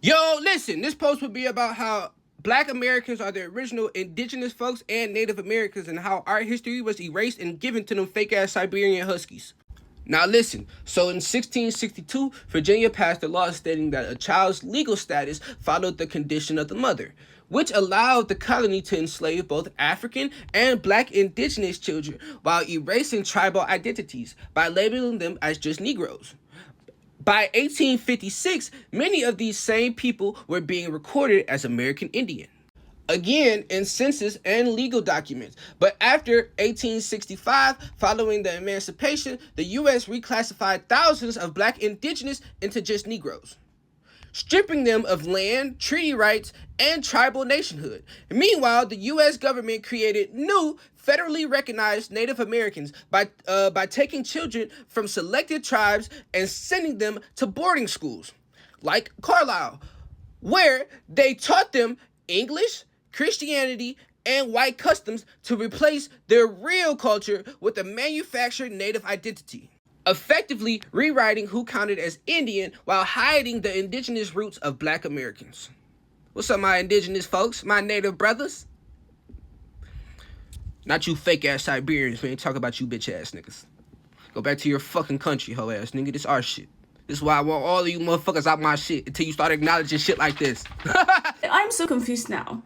Yo, listen, this post would be about how Black Americans are the original indigenous folks and Native Americans and how our history was erased and given to them fake ass Siberian Huskies. Now listen, so in 1662, Virginia passed a law stating that a child's legal status followed the condition of the mother, which allowed the colony to enslave both African and Black indigenous children while erasing tribal identities by labeling them as just Negroes. By 1856, many of these same people were being recorded as American Indian. Again, in census and legal documents. But after 1865, following the emancipation, the U.S. reclassified thousands of Black indigenous into just Negroes, stripping them of land, treaty rights, and tribal nationhood. Meanwhile, the U.S. government created new federally recognized Native Americans by taking children from selected tribes and sending them to boarding schools, like Carlisle, where they taught them English, Christianity, and white customs to replace their real culture with a manufactured Native identity, effectively rewriting who counted as Indian while hiding the indigenous roots of Black Americans. What's up, my indigenous folks, my Native brothers? Not you fake ass Siberians, man. Talk about you bitch ass niggas. Go back to your fucking country, hoe ass nigga. This our shit. This is why I want all of you motherfuckers out my shit until you start acknowledging shit like this. I'm so confused now.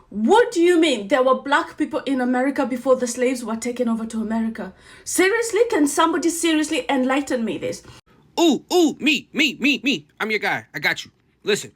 What do you mean there were Black people in America before the slaves were taken over to America? Seriously? Can somebody seriously enlighten me this? Ooh, me. I'm your guy. I got you. Listen.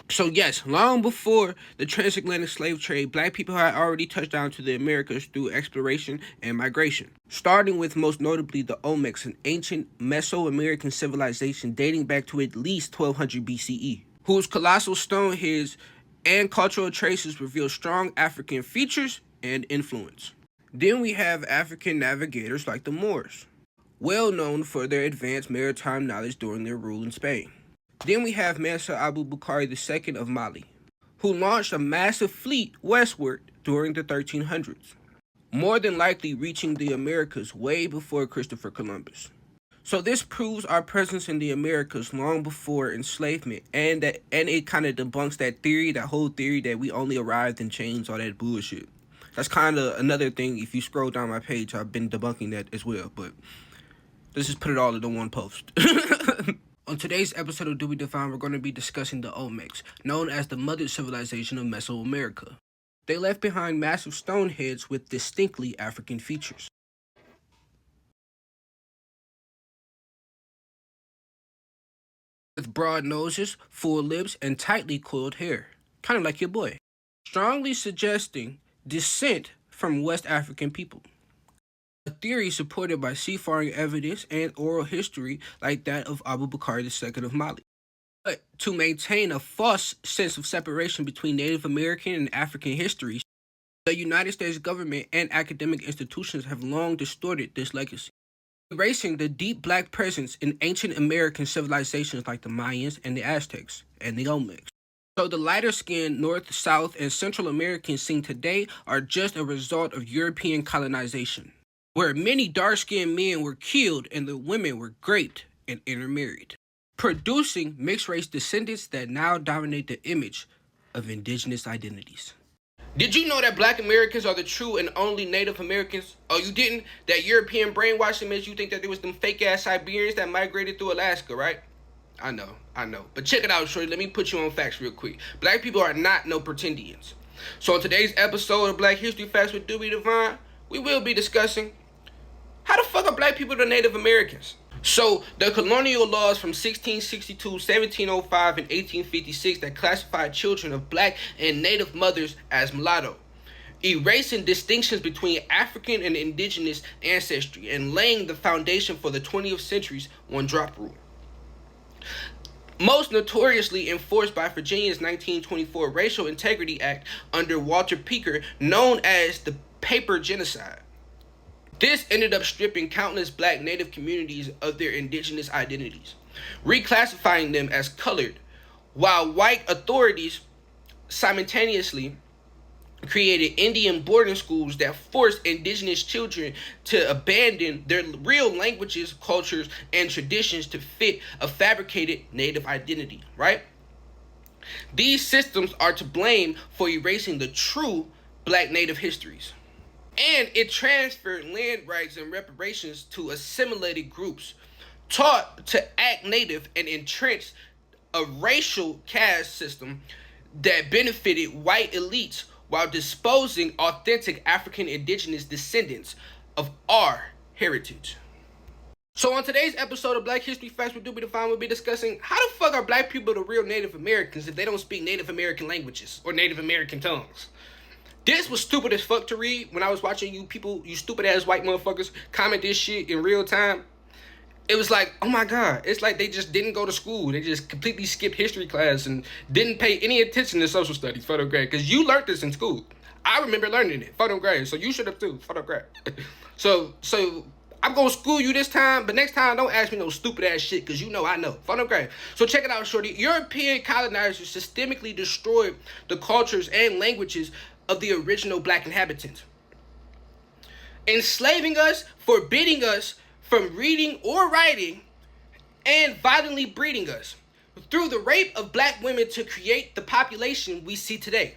So yes, long before the transatlantic slave trade, Black people had already touched down to the Americas through exploration and migration, starting with most notably the Olmecs, an ancient Mesoamerican civilization dating back to at least 1200 BCE, whose colossal stone heads and cultural traces reveal strong African features and influence. Then we have African navigators like the Moors, well known for their advanced maritime knowledge during their rule in Spain. Then we have Mansa Abu Bakr II of Mali, who launched a massive fleet westward during the 1300s, more than likely reaching the Americas way before Christopher Columbus. So this proves our presence in the Americas long before enslavement, and it kind of debunks that whole theory that we only arrived in chains, all that bullshit. That's kind of another thing. If you scroll down my page, I've been debunking that as well, but let's just put it all into one post. On today's episode of Do We Define, we're going to be discussing the Olmecs, known as the mother civilization of Mesoamerica. They left behind massive stone heads with distinctly African features. With broad noses, full lips, and tightly coiled hair, kind of like your boy, strongly suggesting descent from West African people. A theory supported by seafaring evidence and oral history like that of Abu Bakr II of Mali. But to maintain a false sense of separation between Native American and African histories, the United States government and academic institutions have long distorted this legacy, erasing the deep Black presence in ancient American civilizations like the Mayans and the Aztecs and the Olmecs. So the lighter-skinned North, South, and Central Americans seen today are just a result of European colonization, where many dark-skinned men were killed and the women were raped and intermarried, producing mixed-race descendants that now dominate the image of indigenous identities. Did you know that Black Americans are the true and only Native Americans? Oh, you didn't? That European brainwashing made you think that there was them fake-ass Siberians that migrated through Alaska, right? I know. But check it out, shorty. Let me put you on facts real quick. Black people are not no pretendians. So in today's episode of Black History Facts with Dewey Divine, we will be discussing how the fuck are Black people the Native Americans? So, the colonial laws from 1662, 1705, and 1856 that classified children of Black and Native mothers as mulatto, erasing distinctions between African and indigenous ancestry and laying the foundation for the 20th century's one-drop rule. Most notoriously enforced by Virginia's 1924 Racial Integrity Act under Walter Peaker, known as the Paper Genocide. This ended up stripping countless Black Native communities of their indigenous identities, reclassifying them as colored, while white authorities simultaneously created Indian boarding schools that forced indigenous children to abandon their real languages, cultures, and traditions to fit a fabricated Native identity, right? These systems are to blame for erasing the true black native histories. And it transferred land rights and reparations to assimilated groups, taught to act native and entrenched a racial caste system that benefited white elites while disposing authentic African indigenous descendants of our heritage. So on today's episode of Black History Facts with Doobie Define, we'll be discussing how the fuck are black people the real Native Americans if they don't speak Native American languages or Native American tongues? This was stupid as fuck to read when I was watching you people, you stupid ass white motherfuckers, comment this shit in real time. It was like, oh my God, it's like they just didn't go to school. They just completely skipped history class and didn't pay any attention to social studies, photo grade, because you learned this in school. I remember learning it, photo grade, so you should have too, photo grade. So I'm gonna school you this time, but next time don't ask me no stupid ass shit, because you know I know. Photo grade. So check it out, shorty. European colonizers systemically destroyed the cultures and languages of the original black inhabitants, enslaving us, forbidding us from reading or writing, and violently breeding us through the rape of black women to create the population we see today.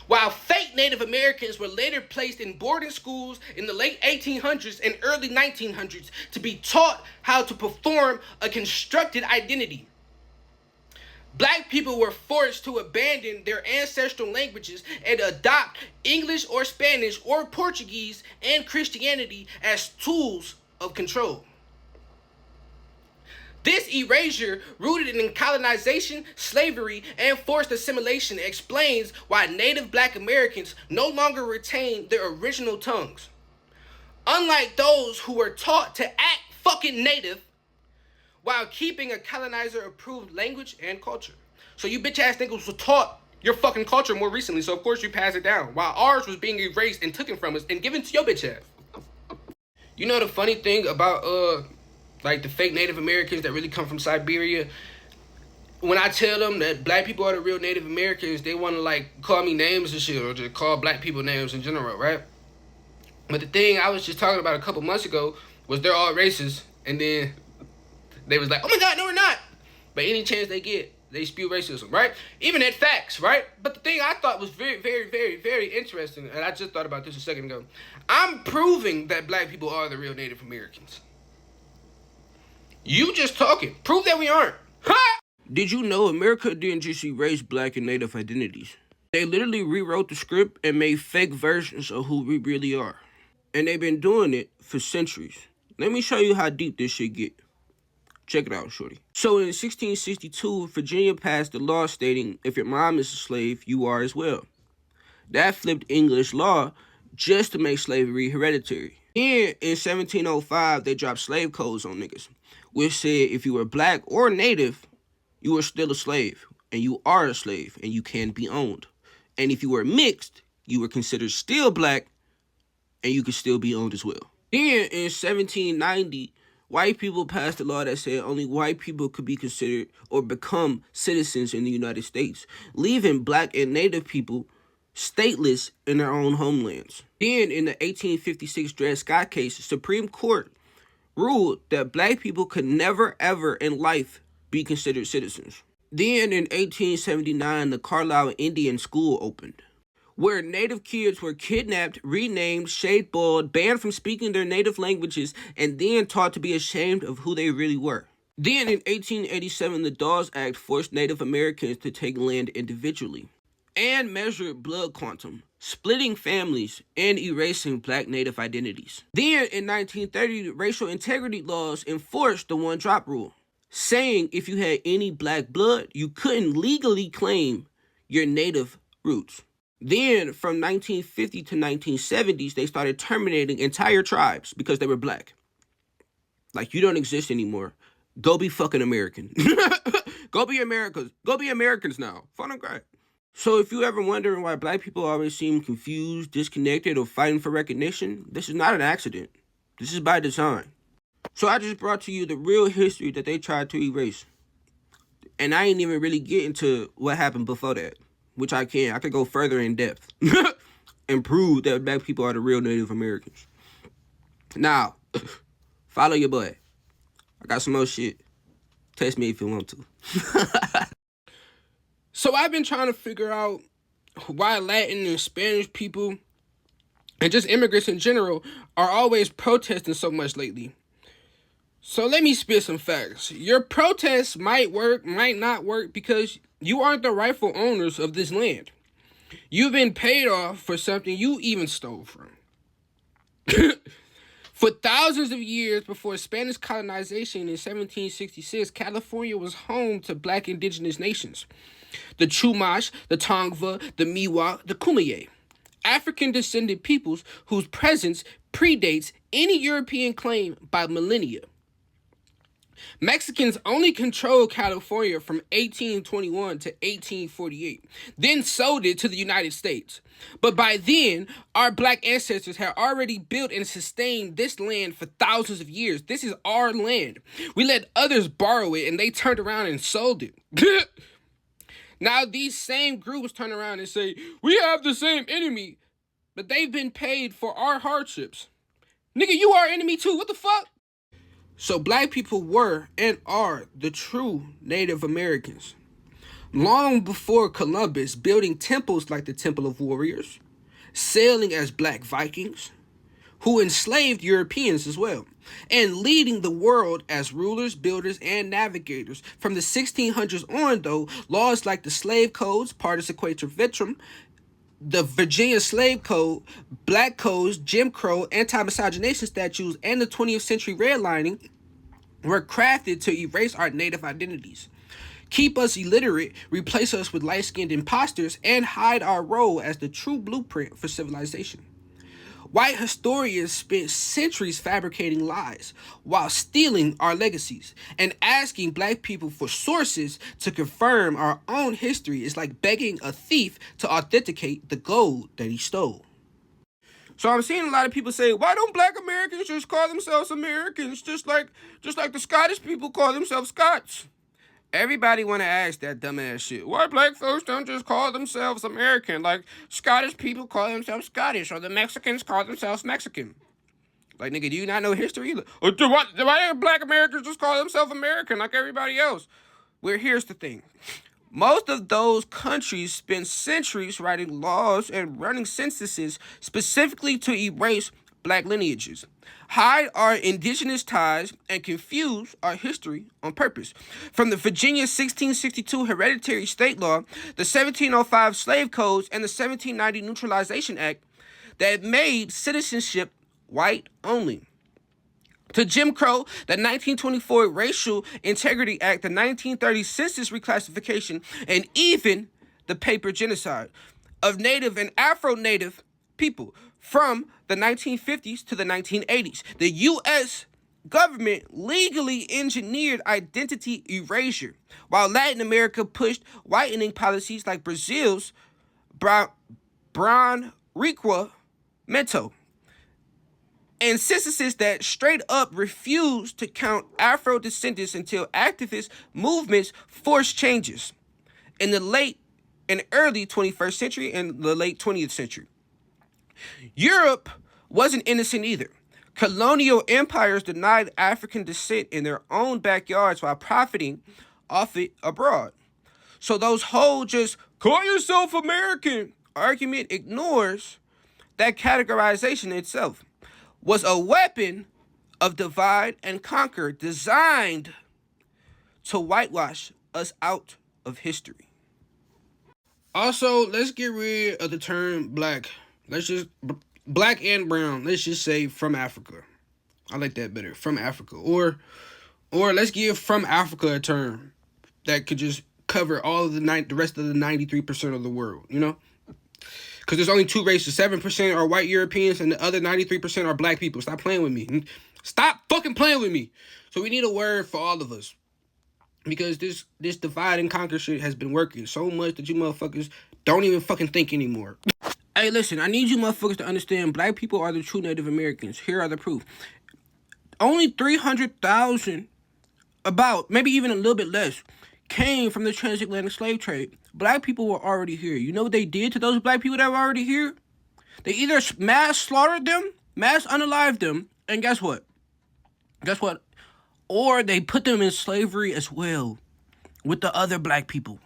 While fake Native Americans were later placed in boarding schools in the late 1800s and early 1900s to be taught how to perform a constructed identity. Black people were forced to abandon their ancestral languages and adopt English or Spanish or Portuguese and Christianity as tools of control. This erasure, rooted in colonization, slavery, and forced assimilation, explains why Native Black Americans no longer retain their original tongues. Unlike those who were taught to act fucking native while keeping a colonizer-approved language and culture. So you bitch-ass niggas were taught your fucking culture more recently, so of course you pass it down, while ours was being erased and taken from us and given to your bitch ass. You know the funny thing about like the fake Native Americans that really come from Siberia? When I tell them that black people are the real Native Americans, they want to like call me names and shit, or just call black people names in general, right? But the thing I was just talking about a couple months ago was they're all racist, and then they was like, oh my God, no we're not. But any chance they get, they spew racism, right? Even at facts, right? But the thing I thought was very, very, very, very interesting, and I just thought about this a second ago. I'm proving that black people are the real Native Americans. You just talking. Prove that we aren't. Ha! Did you know America didn't just erase black and Native identities? They literally rewrote the script and made fake versions of who we really are. And they've been doing it for centuries. Let me show you how deep this shit get. Check it out, shorty. So in 1662, Virginia passed a law stating if your mom is a slave, you are as well. That flipped English law just to make slavery hereditary. Then in 1705, they dropped slave codes on niggas, which said if you were black or native, you were still a slave, and you are a slave, and you can be owned. And if you were mixed, you were considered still black, and you could still be owned as well. Then in 1790, white people passed a law that said only white people could be considered or become citizens in the United States, leaving black and native people stateless in their own homelands. Then in the 1856 Dred Scott case, the Supreme Court ruled that black people could never ever in life be considered citizens. Then in 1879, the Carlisle Indian School opened, where native kids were kidnapped, renamed, shade-balled, banned from speaking their native languages, and then taught to be ashamed of who they really were. Then in 1887, the Dawes Act forced Native Americans to take land individually and measured blood quantum, splitting families and erasing black native identities. Then in 1930, racial integrity laws enforced the one-drop rule, saying if you had any black blood, you couldn't legally claim your native roots. Then from 1950 to 1970s, they started terminating entire tribes because they were black. Like, you don't exist anymore. Go be fucking American. Go be Americans. Go be Americans now. Fun and great. So if you ever wondering why black people always seem confused, disconnected, or fighting for recognition, this is not an accident. This is by design. So I just brought to you the real history that they tried to erase. And I ain't even really get into what happened before that, which I can. I could go further in depth and prove that black people are the real Native Americans. Now, follow your boy. I got some more shit. Text me if you want to. So I've been trying to figure out why Latin and Spanish people and just immigrants in general are always protesting so much lately. So let me spit some facts. Your protests might work, might not work because you aren't the rightful owners of this land. You've been paid off for something you even stole from. For thousands of years before Spanish colonization in 1766, California was home to black indigenous nations. The Chumash, the Tongva, the Miwok, the Kumeyaay. African-descended peoples whose presence predates any European claim by millennia. Mexicans only controlled California from 1821 to 1848, then sold it to the United States. But by then, our black ancestors had already built and sustained this land for thousands of years. This is our land. We let others borrow it and they turned around and sold it. Now these same groups turn around and say, we have the same enemy, but they've been paid for our hardships. Nigga, you our enemy too. What the fuck? So black people were and are the true Native Americans. Long before Columbus, building temples like the Temple of Warriors, sailing as black Vikings, who enslaved Europeans as well, and leading the world as rulers, builders, and navigators. From the 1600s on, though, laws like the slave codes, Partis Equator Vitrum, the Virginia Slave Code, Black Codes, Jim Crow, anti-miscegenation statutes, and the 20th century redlining were crafted to erase our native identities, keep us illiterate, replace us with light-skinned imposters, and hide our role as the true blueprint for civilization. White historians spent centuries fabricating lies while stealing our legacies, and asking black people for sources to confirm our own history is like begging a thief to authenticate the gold that he stole. So I'm seeing a lot of people say, why don't black Americans just call themselves Americans, just like the Scottish people call themselves Scots? Everybody want to ask that dumbass shit. Why black folks don't just call themselves American, like Scottish people call themselves Scottish, or the Mexicans call themselves Mexican? Like, nigga, do you not know history? Why don't black Americans just call themselves American like everybody else? Well, here's the thing. Most of those countries spent centuries writing laws and running censuses specifically to erase black lineages, hide our indigenous ties, and confuse our history on purpose. From the Virginia 1662 hereditary state law, the 1705 slave codes, and the 1790 Neutralization Act that made citizenship white only, to Jim Crow, the 1924 Racial Integrity Act, the 1930 Census Reclassification, and even the paper genocide of Native and Afro-Native people from the 1950s to the 1980s. The U.S. government legally engineered identity erasure, while Latin America pushed whitening policies like Brazil's Branriquamento, and censuses that straight up refused to count Afro descendants until activist movements forced changes in the late and early 21st century and the late 20th century. Europe wasn't innocent either. Colonial empires denied African descent in their own backyards while profiting off it abroad. So those whole just call yourself American argument ignores that categorization itself was a weapon of divide and conquer designed to whitewash us out of history. Also, let's get rid of the term black. Let's just, black and brown, let's just say from Africa. I like that better, from Africa. Or let's give from Africa a term that could just cover all of the rest of the 93% of the world, you know? Because there's only two races. 7% are white Europeans and the other 93% are black people. Stop playing with me. Stop fucking playing with me. So we need a word for all of us. Because this divide and conquer shit has been working so much that you motherfuckers don't even fucking think anymore. Hey, listen, I need you motherfuckers to understand black people are the true Native Americans. Here are the proof. Only 300,000, about, maybe even a little bit less, came from the transatlantic slave trade. Black people were already here. You know what they did to those black people that were already here? They either mass slaughtered them, mass unalived them, and guess what? Or they put them in slavery as well with the other black people.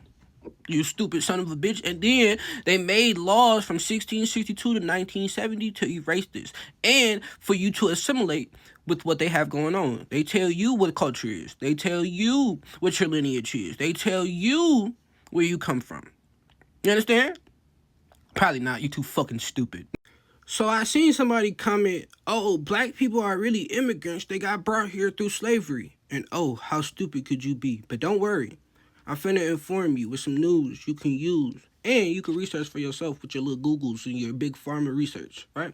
You stupid son of a bitch. And then they made laws from 1662 to 1970 to erase this and for you to assimilate with what they have going on. They tell you what culture is. They tell you what your lineage is. They tell you where you come from. You understand? Probably not. You too fucking stupid. So I seen somebody comment, oh, black people are really immigrants. They got brought here through slavery. And oh, how stupid could you be? But don't worry. I'm finna inform you with some news you can use. And you can research for yourself with your little Googles and your big pharma research, right?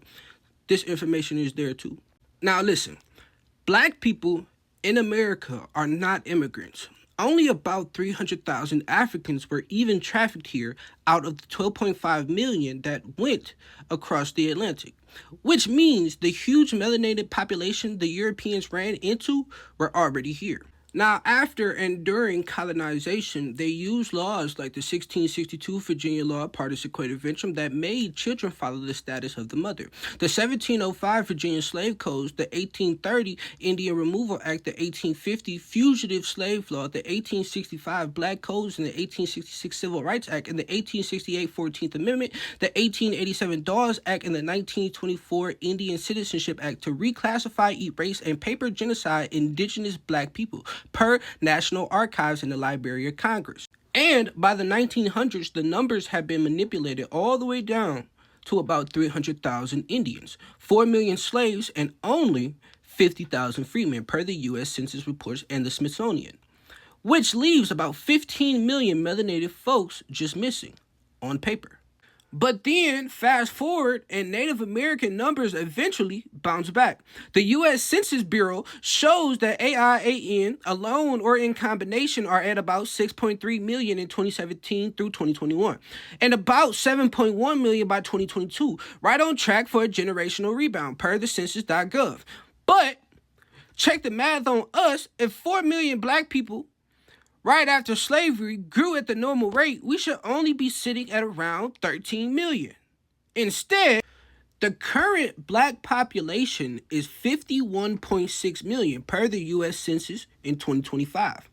This information is there too. Now listen, black people in America are not immigrants. Only about 300,000 Africans were even trafficked here out of the 12.5 million that went across the Atlantic, which means the huge melanated population the Europeans ran into were already here. Now, after and during colonization, they used laws like the 1662 Virginia Law Partis Equativentium that made children follow the status of the mother, the 1705 Virginia Slave Codes, the 1830 Indian Removal Act, the 1850 Fugitive Slave Law, the 1865 Black Codes, and the 1866 Civil Rights Act, and the 1868 14th Amendment, the 1887 Dawes Act, and the 1924 Indian Citizenship Act to reclassify, erase, and paper genocide indigenous black people, per National Archives in the Library of Congress. And by the 1900s, the numbers have been manipulated all the way down to about 300,000 Indians, 4 million slaves, and only 50,000 freemen per the U.S. Census reports and the Smithsonian, which leaves about 15 million melanated folks just missing on paper. But then, fast forward, and Native American numbers eventually bounce back. The U.S. Census Bureau shows that AIAN alone or in combination are at about 6.3 million in 2017 through 2021, and about 7.1 million by 2022, right on track for a generational rebound, per the census.gov. But, check the math on us, if 4 million black people right after slavery grew at the normal rate, we should only be sitting at around 13 million. Instead, the current black population is 51.6 million per the U.S. Census in 2025.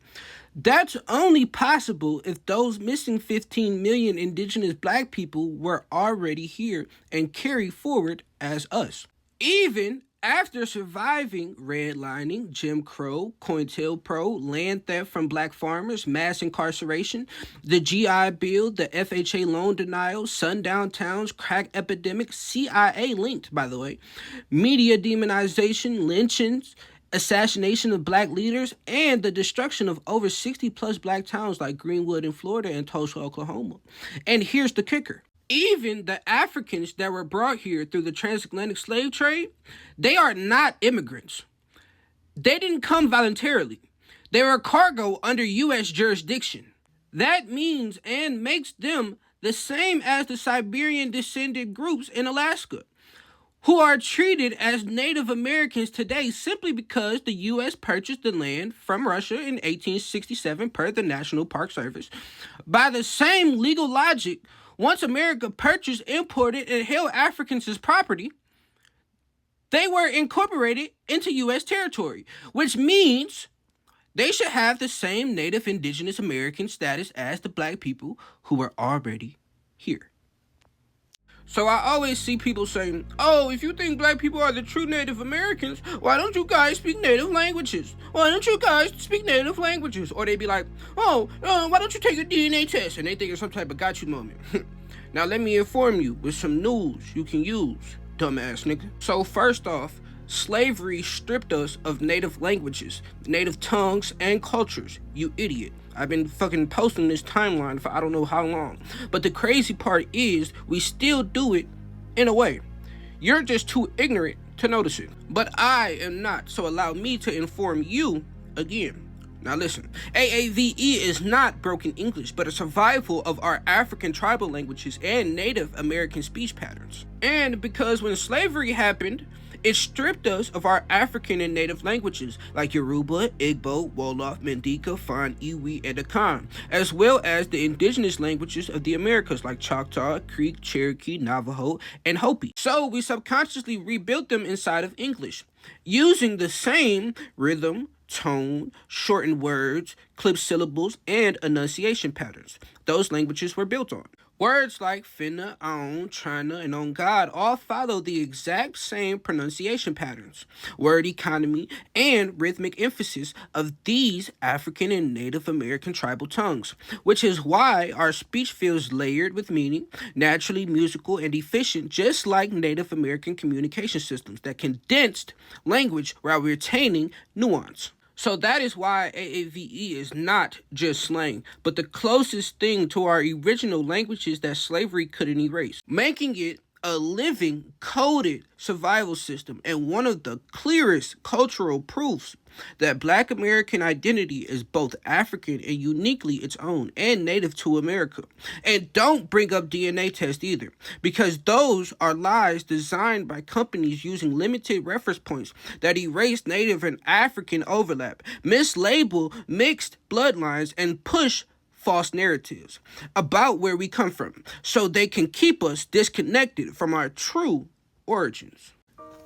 That's only possible if those missing 15 million indigenous black people were already here and carried forward as us. Even after surviving redlining, Jim Crow, COINTELPRO, land theft from black farmers, mass incarceration, the GI Bill, the FHA loan denial, sundown towns, crack epidemic, CIA linked, by the way, media demonization, lynchings, assassination of black leaders, and the destruction of over 60 plus black towns like Greenwood in Florida and Tulsa, Oklahoma. And here's the kicker. Even the Africans that were brought here through the transatlantic slave trade, they are not immigrants. They didn't come voluntarily. They were cargo under U.S. jurisdiction. That means and makes them the same as the Siberian descended groups in Alaska, who are treated as Native Americans today simply because the U.S. purchased the land from Russia in 1867 per the National Park Service. By the same legal logic, once America purchased, imported, and held Africans as property, they were incorporated into U.S. territory, which means they should have the same Native Indigenous American status as the black people who were already here. So I always see people saying, oh, if you think black people are the true Native Americans, why don't you guys speak native languages? Why don't you guys speak native languages? Or they be like, oh, why don't you take a DNA test? And they think it's some type of got you moment. Now let me inform you with some news you can use, dumbass nigga. So first off, slavery stripped us of native languages, native tongues, and cultures, you idiot. I've been fucking posting this timeline for I don't know how long. But the crazy part is we still do it in a way. You're just too ignorant to notice it. But I am not, so allow me to inform you again. Now listen, AAVE is not broken English, but a survival of our African tribal languages and Native American speech patterns. And because when slavery happened, it stripped us of our African and Native languages like Yoruba, Igbo, Wolof, Mandinka, Fon, Iwi, and Akan, as well as the indigenous languages of the Americas like Choctaw, Creek, Cherokee, Navajo, and Hopi. So we subconsciously rebuilt them inside of English, using the same rhythm, tone, shortened words, clip syllables, and enunciation patterns those languages were built on. Words like finna, on, tryna, and on God all follow the exact same pronunciation patterns, word economy, and rhythmic emphasis of these African and Native American tribal tongues, which is why our speech feels layered with meaning, naturally musical and efficient, just like Native American communication systems that condensed language while retaining nuance. So that is why AAVE is not just slang, but the closest thing to our original languages that slavery couldn't erase, making it a living, coded survival system and one of the clearest cultural proofs that Black American identity is both African and uniquely its own and native to America. And don't bring up DNA tests either, because those are lies designed by companies using limited reference points that erase Native and African overlap, mislabel mixed bloodlines, and push false narratives about where we come from so they can keep us disconnected from our true origins.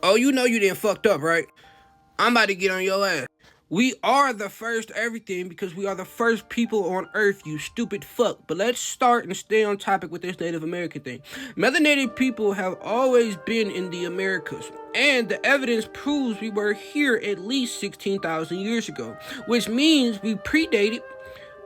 Oh, you know you didn't fucked up, right? I'm about to get on your ass. We are the first everything because we are the first people on Earth, you stupid fuck. But let's start and stay on topic with this Native American thing. Melanated people have always been in the Americas, and the evidence proves we were here at least 16,000 years ago, which means we predated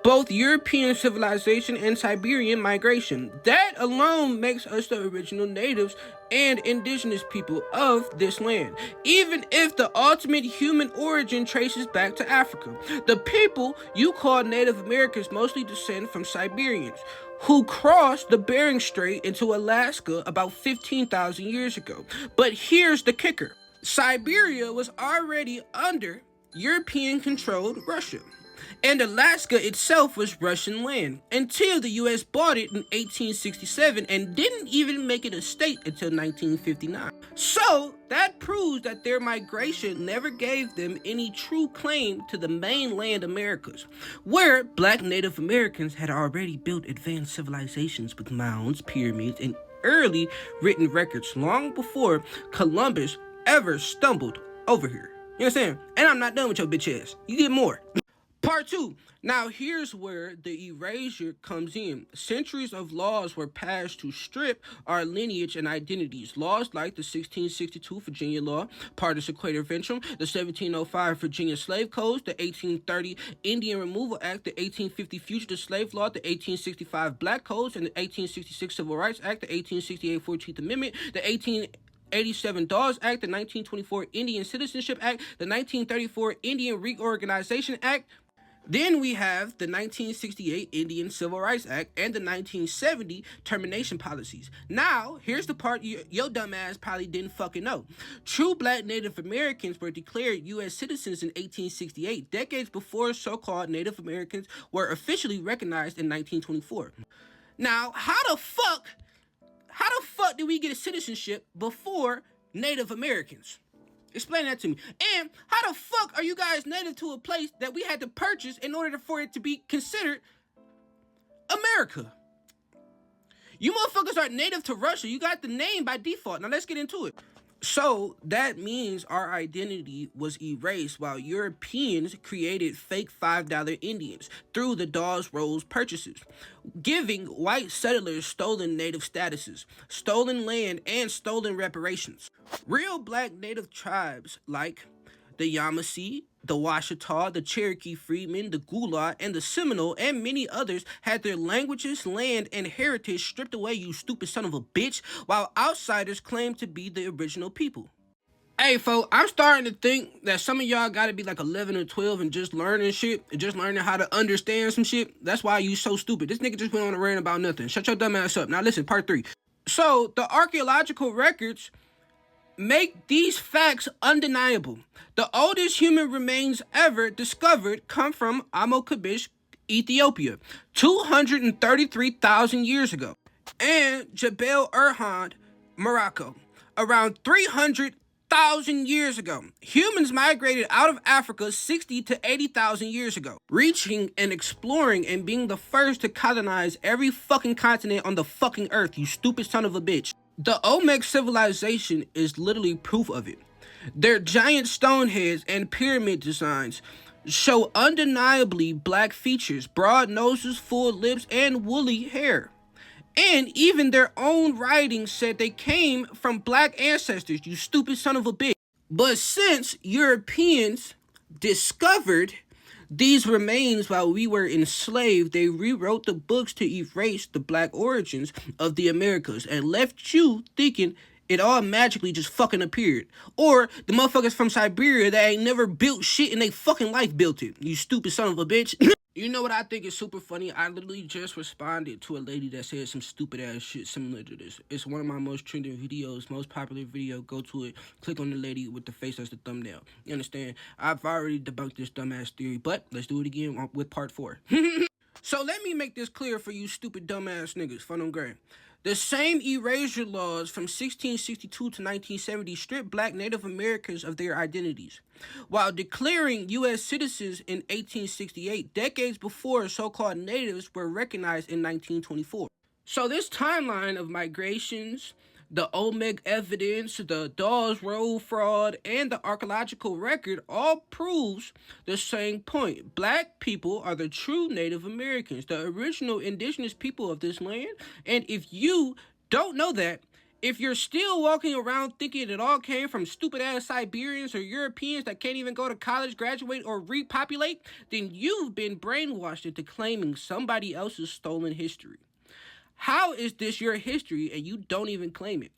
both European civilization and Siberian migration. That alone makes us the original natives and indigenous people of this land, even if the ultimate human origin traces back to Africa. The people you call Native Americans mostly descend from Siberians, who crossed the Bering Strait into Alaska about 15,000 years ago. But here's the kicker. Siberia was already under European-controlled Russia, and Alaska itself was Russian land until the US bought it in 1867 and didn't even make it a state until 1959. So that proves that their migration never gave them any true claim to the mainland Americas, where Black Native Americans had already built advanced civilizations with mounds, pyramids, and early written records long before Columbus ever stumbled over here. You understand? And I'm not done with your bitch ass. You get more. Part 2. Now here's where the erasure comes in. Centuries of laws were passed to strip our lineage and identities. Laws like the 1662 Virginia Law, Partis Equator-Ventrum, the 1705 Virginia Slave Codes, the 1830 Indian Removal Act, the 1850 Fugitive Slave Law, the 1865 Black Codes, and the 1866 Civil Rights Act, the 1868 14th Amendment, the 1887 Dawes Act, the 1924 Indian Citizenship Act, the 1934 Indian Reorganization Act. Then we have the 1968 Indian Civil Rights Act and the 1970 termination policies. Now, here's the part your dumb ass probably didn't fucking know. True Black Native Americans were declared U.S. citizens in 1868, decades before so-called Native Americans were officially recognized in 1924. Now, how the fuck did we get a citizenship before Native Americans? Explain that to me. And how the fuck are you guys native to a place that we had to purchase in order for it to be considered America? You motherfuckers are native to Russia. You got the name by default. Now let's get into it. So that means our identity was erased while Europeans created fake $5 Indians through the Dawes Rolls purchases, giving white settlers stolen native statuses, stolen land, and stolen reparations. Real Black Native tribes like the Yamasee, the Washita, the Cherokee Freedmen, the Gula, and the Seminole, and many others had their languages, land, and heritage stripped away, you stupid son of a bitch, while outsiders claimed to be the original people. Hey, folks, I'm starting to think that some of y'all gotta be like 11 or 12 and just learning shit, and just learning how to understand some shit. That's why you so stupid. This nigga just went on a rant about nothing. Shut your dumb ass up. Now listen, part 3. So, the archaeological records make these facts undeniable. The oldest human remains ever discovered come from Amokabish, Ethiopia, 233,000 years ago, and Jebel Irhoud, Morocco, around 300,000 years ago. Humans migrated out of Africa 60 to 80,000 years ago, reaching and exploring and being the first to colonize every fucking continent on the fucking earth, you stupid son of a bitch. The Olmec civilization is literally proof of it. Their giant stone heads and pyramid designs show undeniably black features, broad noses, full lips, and woolly hair. And even their own writings said they came from black ancestors, you stupid son of a bitch. But since Europeans discovered these remains while we were enslaved, they rewrote the books to erase the black origins of the Americas and left you thinking it all magically just fucking appeared. Or the motherfuckers from Siberia that ain't never built shit in they fucking life built it. You stupid son of a bitch. You know what I think is super funny? I literally just responded to a lady that said some stupid ass shit similar to this. It's one of my most trending videos, most popular video. Go to it, click on the lady with the face as the thumbnail. You understand? I've already debunked this dumbass theory, but let's do it again with part 4. So let me make this clear for you stupid dumbass niggas. Fun on gray. The same erasure laws from 1662 to 1970 stripped black Native Americans of their identities, while declaring U.S. citizens in 1868, decades before so-called natives were recognized in 1924. So this timeline of migrations, the Olmec evidence, the Dawes Road fraud, and the archaeological record all proves the same point. Black people are the true Native Americans, the original indigenous people of this land. And if you don't know that, if you're still walking around thinking it all came from stupid-ass Siberians or Europeans that can't even go to college, graduate, or repopulate, then you've been brainwashed into claiming somebody else's stolen history. How is this your history and you don't even claim it?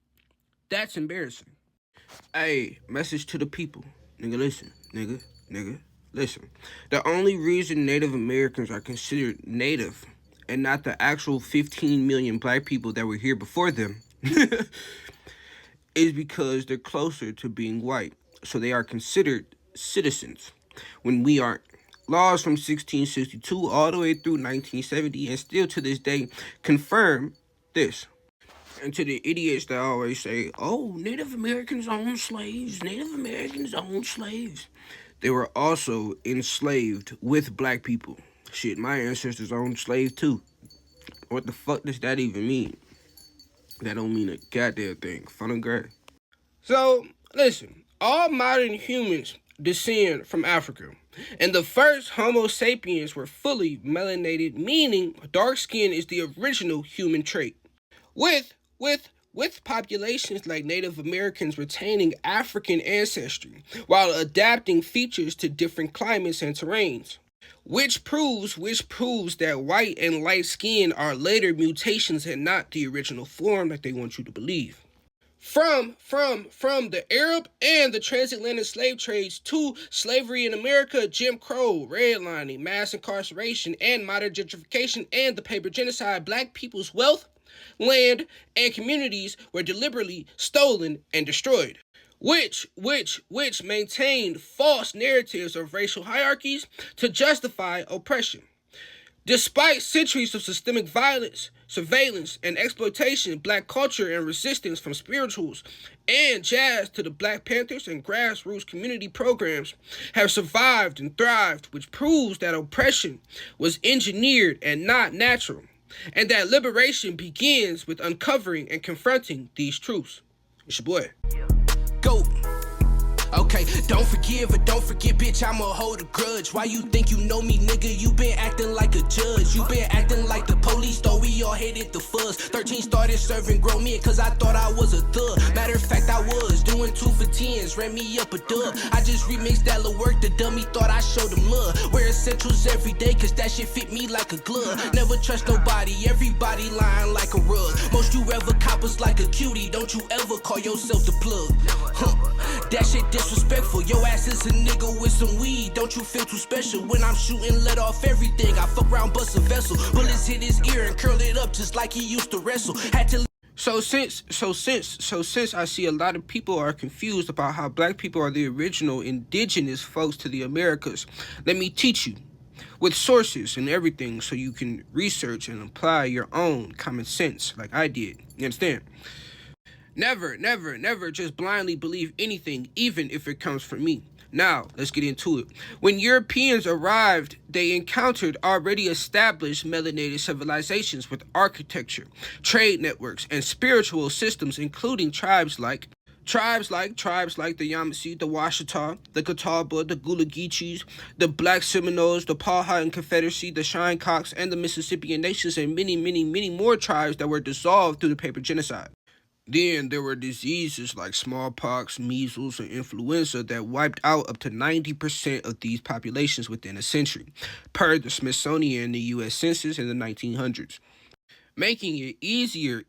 That's embarrassing. Hey, message to the people. Nigga, listen. Nigga, listen. The only reason Native Americans are considered native and not the actual 15 million black people that were here before them is because they're closer to being white. So they are considered citizens when we aren't. Laws from 1662 all the way through 1970 and still to this day confirm this. And to the idiots that always say, oh, Native Americans own slaves, Native Americans own slaves. They were also enslaved with black people. Shit, my ancestors owned slaves too. What the fuck does that even mean? That don't mean a goddamn thing. Fun and great. So, listen, all modern humans descend from Africa. And the first Homo sapiens were fully melanated, meaning dark skin is the original human trait. With populations like Native Americans retaining African ancestry while adapting features to different climates and terrains. Which proves that white and light skin are later mutations and not the original form like they want you to believe. From the Arab and the transatlantic slave trades to slavery in America, Jim Crow, redlining, mass incarceration, and modern gentrification and the paper genocide, black people's wealth, land, and communities were deliberately stolen and destroyed. Which maintained false narratives of racial hierarchies to justify oppression. Despite centuries of systemic violence, surveillance, and exploitation, black culture and resistance from spirituals and jazz to the Black Panthers and grassroots community programs have survived and thrived, which proves that oppression was engineered and not natural, and that liberation begins with uncovering and confronting these truths. It's your boy. Go. Okay, don't forgive or don't forget, bitch, I'ma hold a grudge. Why you think you know me, nigga? You been acting like a judge. You been acting like the police, though we all hated the fuzz. 13 started serving grown men, cause I thought I was a thug. Matter of fact, I was doing 2 for 10s, ran me up a dub. I just remixed that little work, the dummy thought I showed him love. Wear essentials every day, cause that shit fit me like a glove. Never trust nobody, everybody lying like a rug. Most you ever cop was like a cutie, don't you ever call yourself the plug. That shit disrespectful, your ass is a nigga with some weed. Don't you feel too special when I'm shooting, let off everything. I fuck around, bust a vessel, bullets hit his ear and curl it up just like he used to wrestle. Had to. So since I see a lot of people are confused about how black people are the original indigenous folks to the Americas, let me teach you with sources and everything so you can research and apply your own common sense like I did. You understand? Never just blindly believe anything, even if it comes from me. Now, let's get into it. When Europeans arrived, they encountered already established melanated civilizations with architecture, trade networks, and spiritual systems, including tribes like Tribes like the Yamasee, the Washita, the Catawba, the Gula Geechees, the Black Seminoles, the Powhatan Confederacy, the Shinecocks, and the Mississippian Nations, and many, many, many more tribes that were dissolved through the paper genocide. Then there were diseases like smallpox, measles, and influenza that wiped out up to 90% of these populations within a century, per the Smithsonian and the U.S. Census in the 1900s, making it easier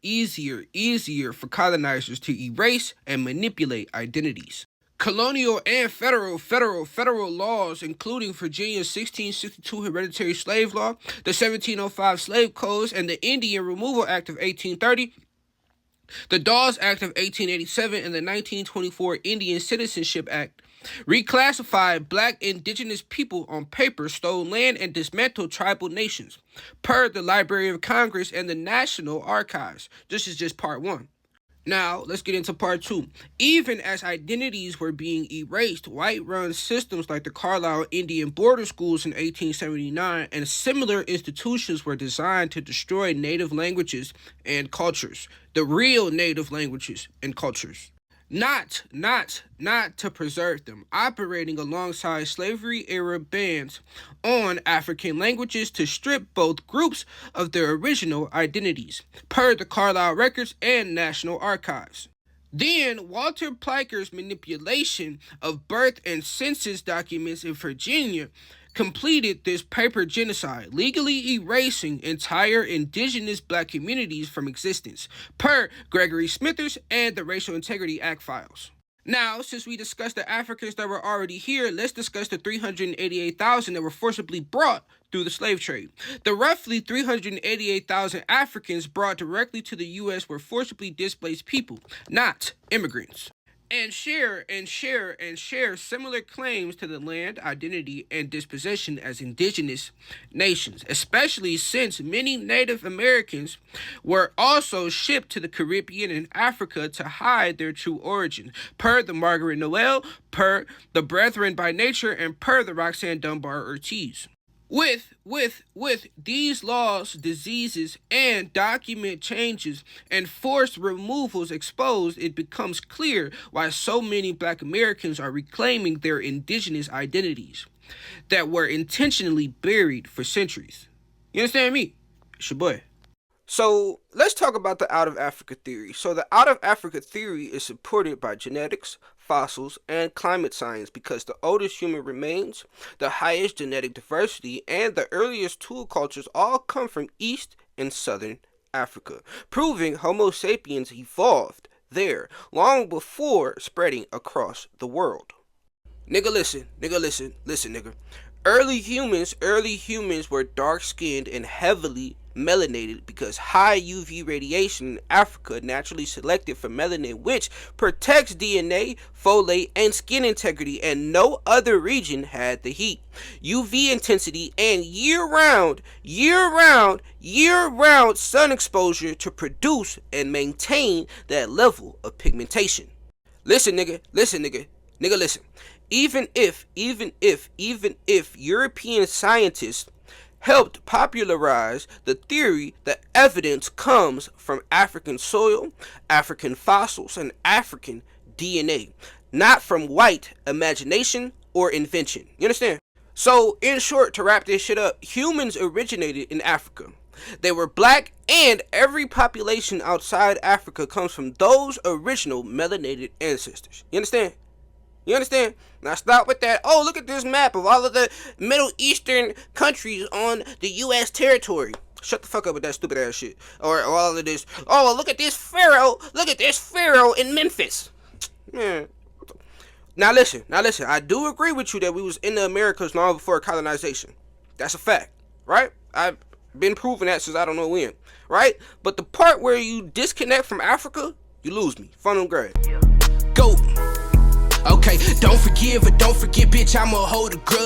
for colonizers to erase and manipulate identities. Colonial and federal laws, including Virginia's 1662 Hereditary Slave Law, the 1705 Slave Codes, and the Indian Removal Act of 1830, the Dawes Act of 1887, and the 1924 Indian Citizenship Act, reclassified black indigenous people on paper, stole land, and dismantled tribal nations, per the Library of Congress and the National Archives. This is just part one. Now, let's get into part two. Even as identities were being erased, white-run systems like the Carlisle Indian Border Schools in 1879 and similar institutions were designed to destroy native languages and cultures, the real native languages and cultures. Not to preserve them, operating alongside slavery-era bans on African languages to strip both groups of their original identities, per the Carlisle Records and National Archives. Then, Walter Pliker's manipulation of birth and census documents in Virginia completed this paper genocide, legally erasing entire indigenous black communities from existence, per Gregory Smithers and the Racial Integrity Act files. Now, since we discussed the Africans that were already here, let's discuss the 388,000 that were forcibly brought through the slave trade. The roughly 388,000 Africans brought directly to the U.S. were forcibly displaced people, not immigrants, and share similar claims to the land, identity, and dispossession as indigenous nations, especially since many Native Americans were also shipped to the Caribbean and Africa to hide their true origin, per the Margaret Noel, per the Brethren by Nature, and per the Roxanne Dunbar Ortiz. With these laws, diseases, and document changes and forced removals exposed, it becomes clear why so many black Americans are reclaiming their indigenous identities that were intentionally buried for centuries. You understand me? It's your boy. So let's talk about the out of Africa theory. So the out of Africa theory is supported by genetics, fossils, and climate science because the oldest human remains, the highest genetic diversity, and the earliest tool cultures all come from East and Southern Africa, proving Homo sapiens evolved there long before spreading across the world. Nigga, listen, nigga. Early humans were dark-skinned and heavily melanated because high UV radiation in Africa naturally selected for melanin, which protects DNA, folate, and skin integrity, and no other region had the heat, UV intensity, and year-round sun exposure to produce and maintain that level of pigmentation. Listen, nigga. Even if European scientists helped popularize the theory that evidence comes from African soil, African fossils, and African DNA, not from white imagination or invention. You understand? So, in short, to wrap this shit up, humans originated in Africa. They were black, and every population outside Africa comes from those original melanated ancestors. You understand? Now stop with that. Oh, look at this map of all of the Middle Eastern countries on the U.S. territory. Shut the fuck up with that stupid ass shit. Or all of this. Oh, look at this pharaoh. Look at this pharaoh in Memphis. Man. Now listen. I do agree with you that we was in the Americas long before colonization. That's a fact, right? I've been proving that since I don't know when, right? But the part where you disconnect from Africa, you lose me. Fun and grade. Go. Okay, don't forgive or don't forget, bitch, I'ma hold a grudge.